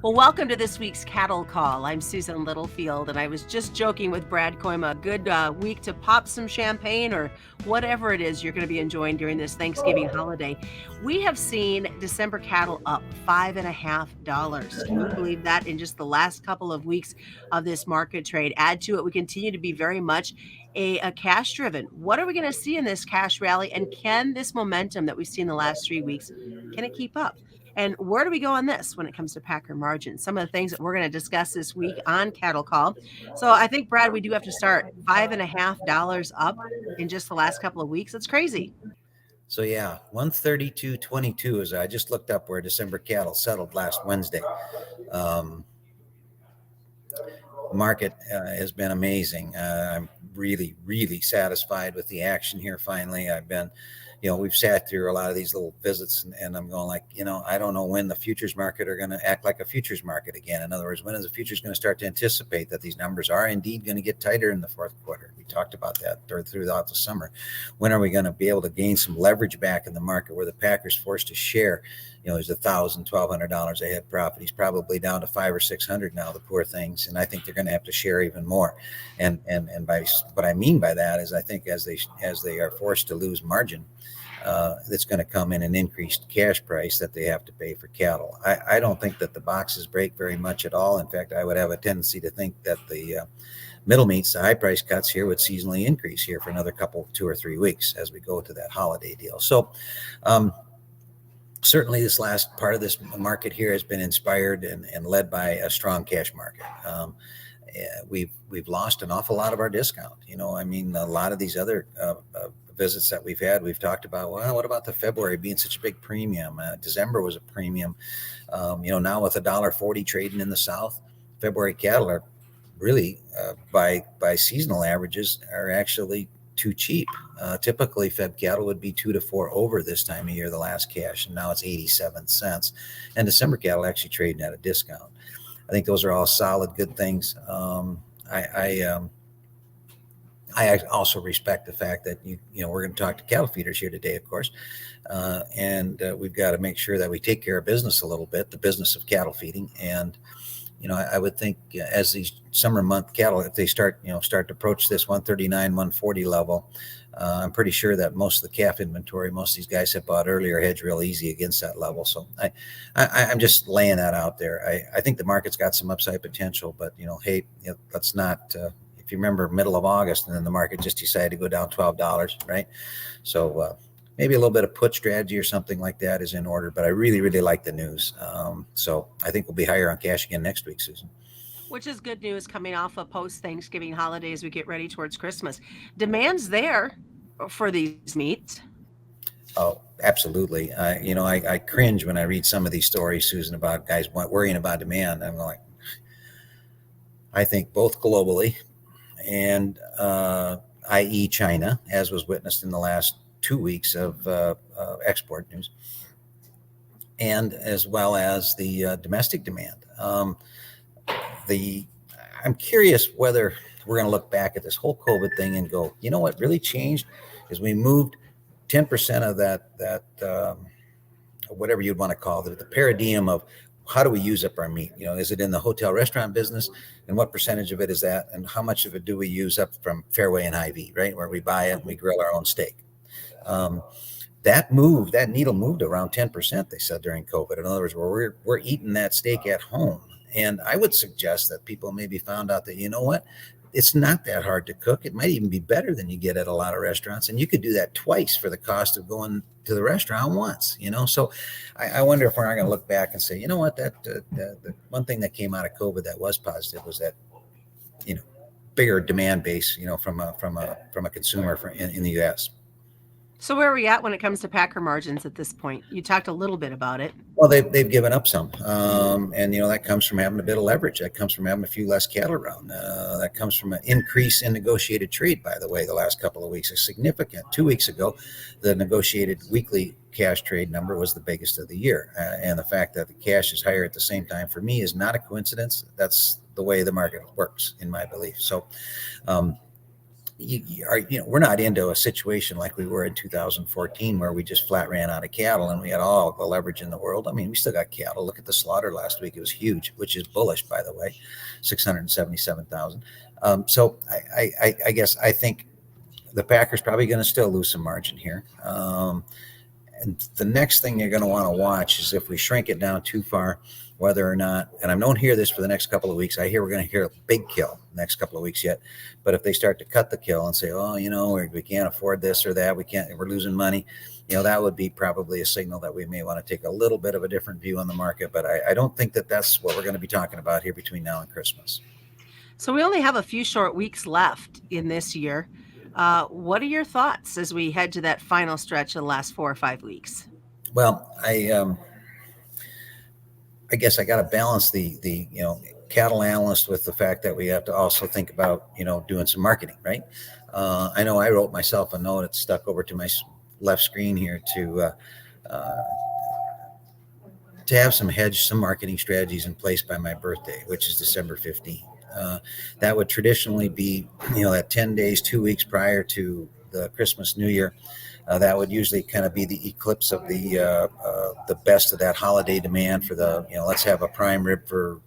Well, welcome to this week's Cattle Call. I'm Susan Littlefield, and I was just joking with Brad Kooima. A good week to pop some champagne or whatever it is you're going to be enjoying during this Thanksgiving holiday. We have seen December cattle up $5.50. Can you believe that in just the last couple of weeks of this market trade? Add to it, we continue to be very much a cash driven. What are we going to see in this cash rally? And can this momentum that we've seen the last 3 weeks, can it keep up? And where do we go on this when it comes to packer margins? Some of the things that we're going to discuss this week on Cattle Call. So I think, Brad, we do have to start $5.50 up in just the last couple of weeks. It's crazy. So yeah, 132.22 is I just looked up where December cattle settled last Wednesday. Market has been amazing. I'm really, really satisfied with the action here. Finally, we've sat through a lot of these little visits and I'm going like, I don't know when the futures market are going to act like a futures market again. In other words, when is the futures going to start to anticipate that these numbers are indeed going to get tighter in the fourth quarter? We talked about that throughout the summer. When are we going to be able to gain some leverage back in the market where the Packers forced to share? He's $1,000, $1,200 a head profit. He's probably down to $500 or $600 now, the poor things. And I think they're going to have to share even more. And by what I mean by that is I think as they are forced to lose margin, that's going to come in an increased cash price that they have to pay for cattle. I don't think that the boxes break very much at all. In fact, I would have a tendency to think that the middle meats, the high price cuts here would seasonally increase here for another 2 or 3 weeks as we go to that holiday deal. So certainly this last part of this market here has been inspired and led by a strong cash market. We've lost an awful lot of our discount. A lot of these other visits that we've had, we've talked about, well, what about the February being such a big premium? December was a premium. Now with $1.40 trading in the South, February cattle are really, by seasonal averages, are actually too cheap. Typically, Feb cattle would be 2 to 4 over this time of year, the last cash, and now it's 87 cents. And December cattle actually trading at a discount. I think those are all solid, good things. I also respect the fact that we're going to talk to cattle feeders here today, of course, and we've got to make sure that we take care of business a little bit, the business of cattle feeding. And I would think as these summer month cattle, if they start to approach this 139, 140 level, I'm pretty sure that most of the calf inventory, most of these guys have bought earlier, hedge real easy against that level. So I'm just laying that out there. I think the market's got some upside potential, but hey, let's not. If you remember, middle of August, and then the market just decided to go down $12, right? So maybe a little bit of put strategy or something like that is in order. But I really, really like the news. So I think we'll be higher on cash again next week, Susan. Which is good news coming off a post-Thanksgiving holiday as we get ready towards Christmas. Demand's there for these meats. Oh, absolutely. I cringe when I read some of these stories, Susan, about guys worrying about demand. I'm like, I think both globally and i.e. China, as was witnessed in the last 2 weeks of export news, and as well as the domestic demand. I'm curious whether we're going to look back at this whole COVID thing and go, what really changed is we moved 10% of that whatever you'd want to call it, the paradigm of how do we use up our meat? Is it in the hotel restaurant business? And what percentage of it is that? And how much of it do we use up from Fairway and Hy-Vee, right? Where we buy it and we grill our own steak. That needle moved around 10%, they said, during COVID. In other words, we're eating that steak at home. And I would suggest that people maybe found out that, it's not that hard to cook. It might even be better than you get at a lot of restaurants. And you could do that twice for the cost of going to the restaurant once, So I wonder if we're not going to look back and say, the one thing that came out of COVID that was positive was that, bigger demand base, from a consumer in the U.S. So where are we at when it comes to packer margins at this point? You talked a little bit about it. Well, they've given up some, and that comes from having a bit of leverage. That comes from having a few less cattle around. That comes from an increase in negotiated trade. By the way, the last couple of weeks is significant. 2 weeks ago, the negotiated weekly cash trade number was the biggest of the year, and the fact that the cash is higher at the same time for me is not a coincidence. That's the way the market works, in my belief. So. we're not into a situation like we were in 2014 where we just flat ran out of cattle and we had all the leverage in the world. I mean, we still got cattle. Look at the slaughter last week; it was huge, which is bullish, by the way, 677,000. So I guess I think the Packers probably going to still lose some margin here. And the next thing you're going to want to watch is if we shrink it down too far, whether or not, and I don't hear this for the next couple of weeks. I hear we're going to hear a big kill next couple of weeks yet. But if they start to cut the kill and say, oh, we can't afford this or that, we're losing money, that would be probably a signal that we may want to take a little bit of a different view on the market. But I don't think that that's what we're going to be talking about here between now and Christmas. So we only have a few short weeks left in this year. What are your thoughts as we head to that final stretch of the last 4 or 5 weeks? Well, I guess I got to balance the cattle analyst with the fact that we have to also think about doing some marketing, right? I know I wrote myself a note. It's stuck over to my left screen here to have some marketing strategies in place by my birthday, which is December 15th. That would traditionally be that 10 days, 2 weeks prior to the Christmas New Year. That would usually kind of be the eclipse of the best of that holiday demand for the let's have a prime rib for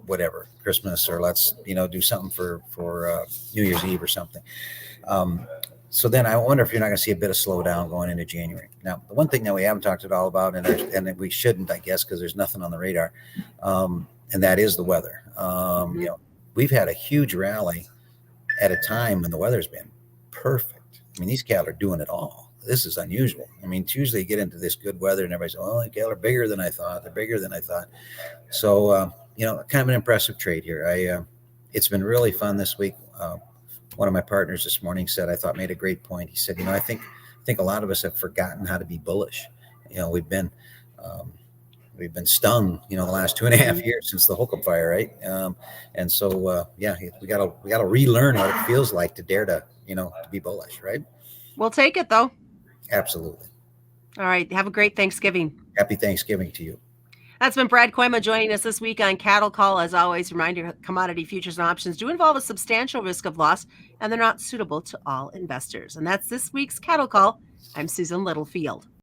whatever Christmas, or let's do something for New Year's Eve or something. So then I wonder if you're not going to see a bit of slowdown going into January. Now, the one thing that we haven't talked at all about, and we shouldn't, I guess, because there's nothing on the radar, and that is the weather. We've had a huge rally at a time when the weather's been perfect. I mean, these cattle are doing it all. This is unusual. I mean, usually you get into this good weather and everybody's, oh, the cattle are bigger than I thought. They're bigger than I thought. So, kind of an impressive trade here. It's been really fun this week. One of my partners this morning said, I thought made a great point. He said, I think a lot of us have forgotten how to be bullish. We've been stung, the last 2.5 years since the Holcomb fire, right? And so, we gotta relearn what it feels like to dare to be bullish, right? We'll take it, though. Absolutely. All right. Have a great Thanksgiving. Happy Thanksgiving to you. That's been Brad Kooima joining us this week on Cattle Call. As always, reminder, commodity futures and options do involve a substantial risk of loss, and they're not suitable to all investors. And that's this week's Cattle Call. I'm Susan Littlefield.